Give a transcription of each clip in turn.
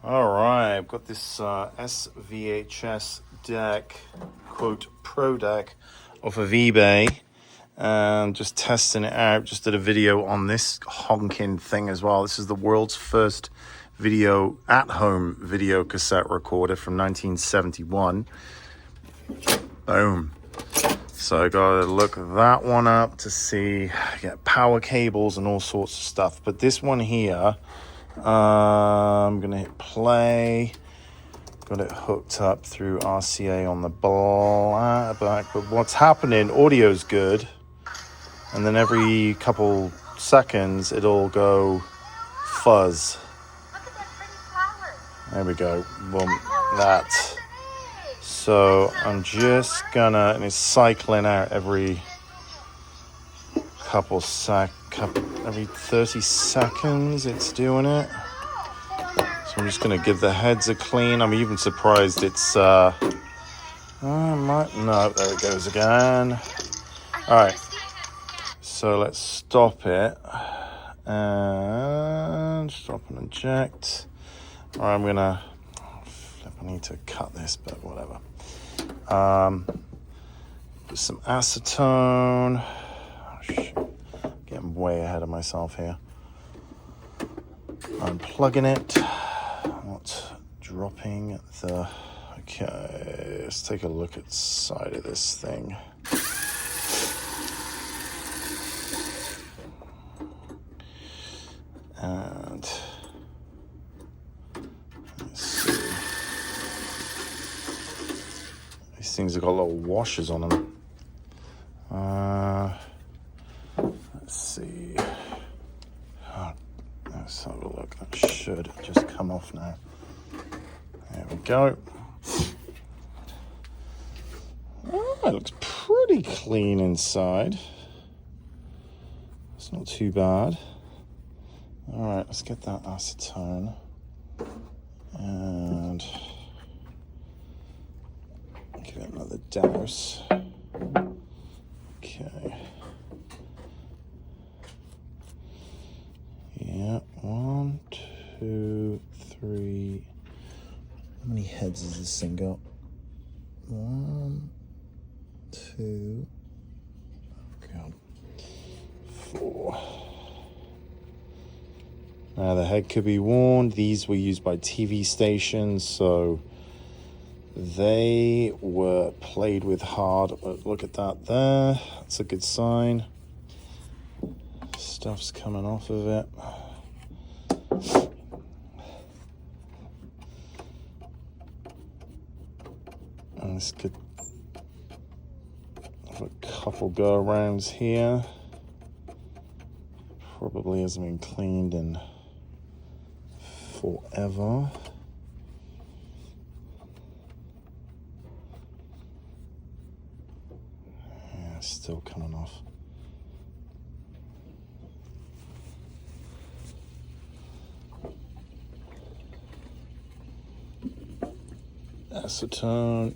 All right, I've got this S-VHS deck, quote, pro deck off of eBay. Just testing it out. Just did a video on this honking thing as well. This is the world's first at-home video cassette recorder from 1971. Boom. So I gotta look that one up to see, get power cables and all sorts of stuff. But this one here, I'm gonna hit play. Got it hooked up through RCA on the back. But what's happening, audio's good. And then every couple seconds, it'll go fuzz. There we go. Boom. That. So I'm just gonna, and it's cycling out every every 30 seconds it's doing it. So I'm just gonna give the heads a clean. I'm even surprised it's, no, there it goes again. All right, so let's stop it and stop and eject. All right, I need to cut this, but whatever. Put some acetone. Oh, shoot. Getting way ahead of myself here. Unplugging it. Not dropping the... Okay, let's take a look at the side of this thing. And... let's see. These things have got little washers on them. Let's see. Oh, let's have a look. That should just come off now. There we go. Oh, it looks pretty clean inside. It's not too bad. All right, let's get that acetone. And give it another douse. Okay. Yeah, 1, 2, 3. How many heads has this thing got? 1, 2, God, 4. Now the head could be worn. These were used by TV stations, so they were played with hard. But look at that there. That's a good sign. Stuff's coming off of it. And this could have a couple go-arounds here. Probably hasn't been cleaned in forever. Yeah, it's still coming off. Acetone.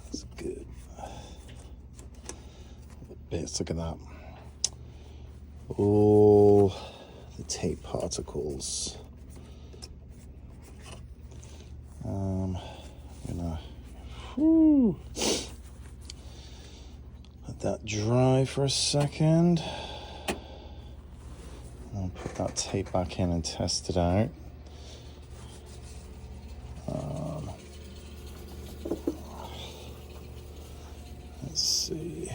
That's good. The bits, look at that. All the tape particles. I'm gonna let that dry for a second. I'll put that tape back in and test it out. Let's see.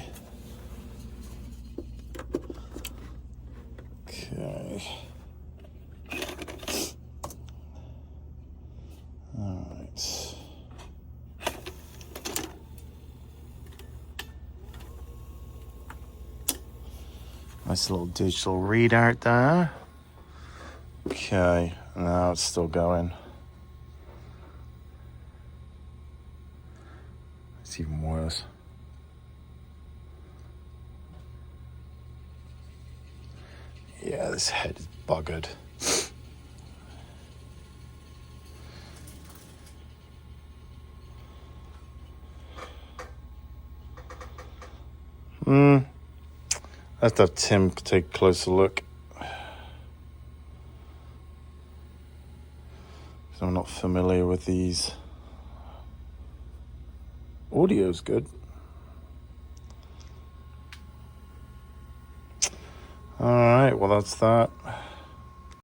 Okay. All right. Nice little digital readout there. Okay, now it's still going. It's even worse. Yeah, this head is buggered. I have to have Tim take a closer look. I'm not familiar with these. Audio's good. All right, well, that's that.